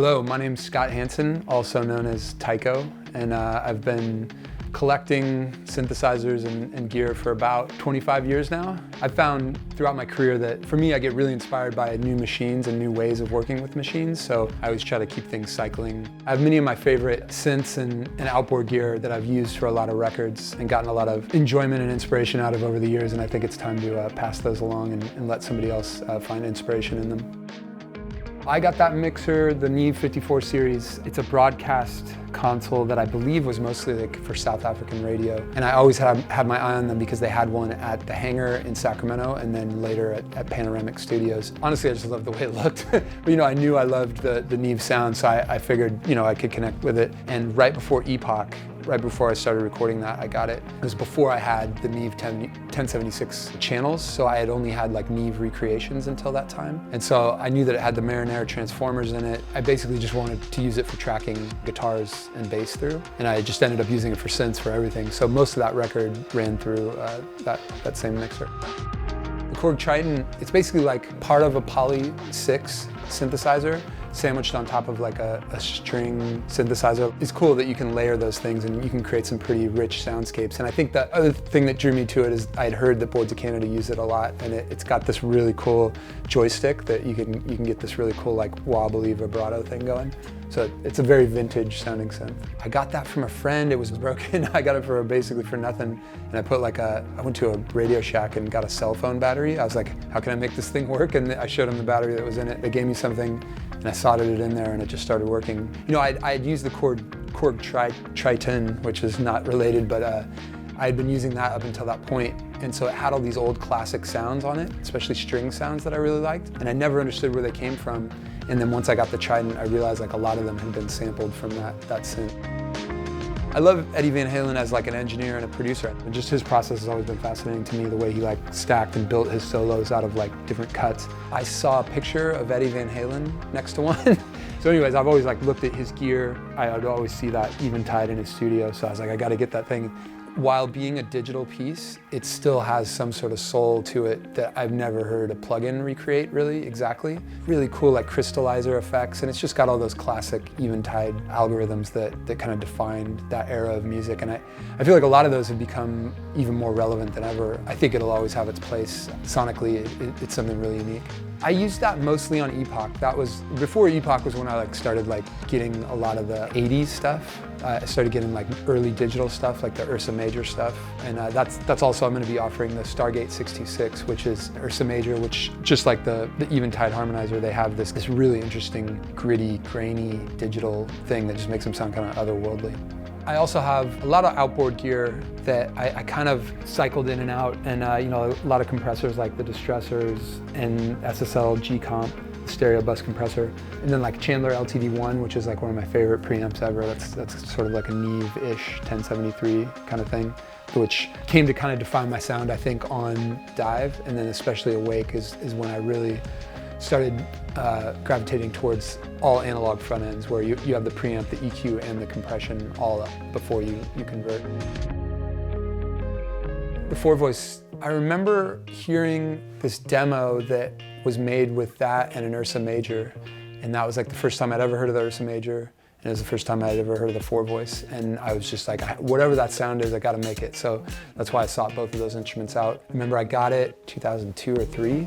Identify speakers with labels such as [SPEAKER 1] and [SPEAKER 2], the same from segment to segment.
[SPEAKER 1] Hello, my name's Scott Hansen, also known as Tycho, and I've been collecting synthesizers and gear for about 25 years now. I've found throughout my career that for me I get really inspired by new machines and new ways of working with machines, so I always try to keep things cycling. I have many of my favorite synths and outboard gear that I've used for a lot of records and gotten a lot of enjoyment and inspiration out of over the years, and I think it's time to pass those along and let somebody else find inspiration in them. I got that mixer, the Neve 54 series. It's a broadcast console that I believe was mostly for South African radio. And I always had my eye on them because they had one at the hangar in Sacramento and then later at Panoramic Studios. Honestly, I just loved the way it looked. But I knew I loved the Neve sound, so I figured I could connect with it. And right before Epoch, right before I started recording that, I got it. It was before I had the Neve 1076 channels, so I had only had like Neve recreations until that time. And so I knew that it had the Marinara transformers in it. I basically just wanted to use it for tracking guitars and bass through. And I just ended up using it for synths for everything. So most of that record ran through that same mixer. The Korg Triton, it's basically like part of a Poly 6 synthesizer sandwiched on top of like a string synthesizer. It's cool that you can layer those things and you can create some pretty rich soundscapes. And I think the other thing that drew me to it is I'd heard that Boards of Canada use it a lot, and it's got this really cool joystick that you can get this really cool like wobbly vibrato thing going. So it's a very vintage sounding synth. I got that from a friend. It was broken. I got it for basically for nothing. And I put I went to a Radio Shack and got a cell phone battery. I was like, how can I make this thing work? And I showed them the battery that was in it. They gave me something and I soldered it in there and it just started working. I'd used the Korg Triton, which is not related, but I had been using that up until that point. And so it had all these old classic sounds on it, especially string sounds that I really liked. And I never understood where they came from. And then once I got the Trident, I realized like a lot of them had been sampled from that synth. I love Eddie Van Halen as like an engineer and a producer. And just his process has always been fascinating to me, the way he like stacked and built his solos out of like different cuts. I saw a picture of Eddie Van Halen next to one. So anyways, I've always like looked at his gear. I would always see that Eventide in his studio. So I was like, I gotta get that thing. While being a digital piece, it still has some sort of soul to it that I've never heard a plugin recreate really exactly. Really cool like crystallizer effects, and it's just got all those classic Eventide algorithms that kind of defined that era of music. And I feel like a lot of those have become even more relevant than ever. I think it'll always have its place. Sonically, it's something really unique. I used that mostly on Epoch. That was, before Epoch was when I like started like getting a lot of the 80s stuff. I started getting like early digital stuff, like the Ursa Major stuff. And that's also, I'm gonna be offering the Stargate 626, which is Ursa Major, which just like the Eventide harmonizer, they have this really interesting, gritty, grainy digital thing that just makes them sound kind of otherworldly. I also have a lot of outboard gear that I kind of cycled in and out, and a lot of compressors like the Distressors and SSL G-Comp stereo bus compressor, and then like Chandler LTD1, which is like one of my favorite preamps ever. That's sort of like a Neve-ish 1073 kind of thing, which came to kind of define my sound, I think, on Dive, and then especially Awake is when I really started gravitating towards all analog front ends, where you have the preamp, the EQ, and the compression all up before you convert. The 4-voice, I remember hearing this demo that was made with that and an Ursa Major, and that was like the first time I'd ever heard of the Ursa Major, and it was the first time I'd ever heard of the 4-voice, and I was just like, whatever that sound is, I gotta make it. So that's why I sought both of those instruments out. I remember I got it 2002 or 3,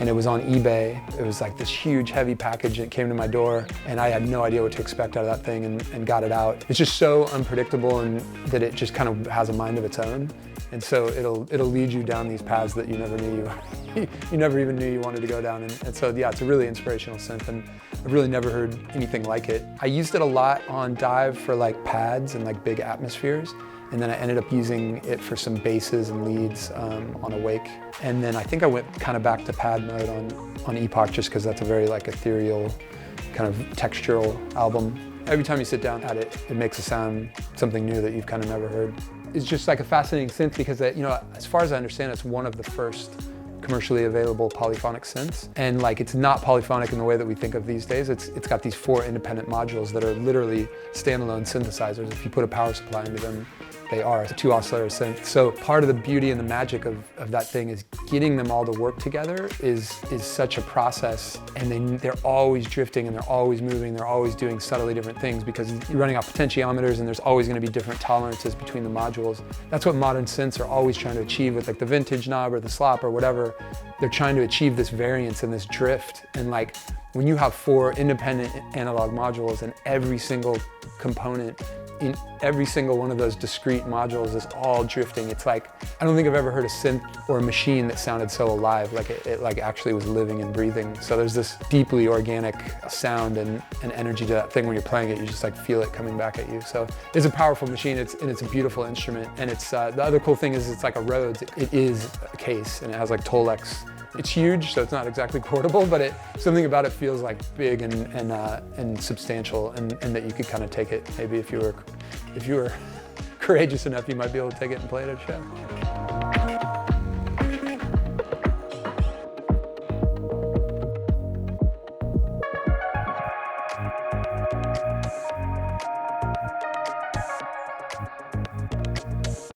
[SPEAKER 1] and it was on eBay. It was like this huge, heavy package that came to my door, and I had no idea what to expect out of that thing, and got it out. It's just so unpredictable, and that it just kind of has a mind of its own. And so it'll lead you down these paths that you never knew you never even knew you wanted to go down. And so yeah, it's a really inspirational synth, and I've really never heard anything like it. I used it a lot on Dive for like pads and like big atmospheres. And then I ended up using it for some basses and leads on Awake. And then I think I went kind of back to pad mode on Epoch, just because that's a very like ethereal, kind of textural album. Every time you sit down at it, it makes it sound something new that you've kind of never heard. It's just like a fascinating synth because, as far as I understand, it's one of the first commercially available polyphonic synths. And like, it's not polyphonic in the way that we think of these days. It's got these 4 independent modules that are literally standalone synthesizers. If you put a power supply into them, they are, a 2-oscillator synth. So part of the beauty and the magic of that thing is getting them all to work together is such a process, and they're always drifting and they're always moving, they're always doing subtly different things because you're running off potentiometers and there's always going to be different tolerances between the modules. That's what modern synths are always trying to achieve with like the vintage knob or the slop or whatever. They're trying to achieve this variance and this drift, and like when you have 4 independent analog modules and every single component in every single one of those discrete modules is all drifting. It's like, I don't think I've ever heard a synth or a machine that sounded so alive, like it like actually was living and breathing. So there's this deeply organic sound and energy to that thing when you're playing it. You just like feel it coming back at you. So it's a powerful machine, and it's a beautiful instrument. And it's the other cool thing is it's like a Rhodes. It is a case, and it has like Tolex. It's huge, so it's not exactly portable, but something about it feels like big and substantial, and that you could kind of take it. Maybe if you were courageous enough, you might be able to take it and play it at a show.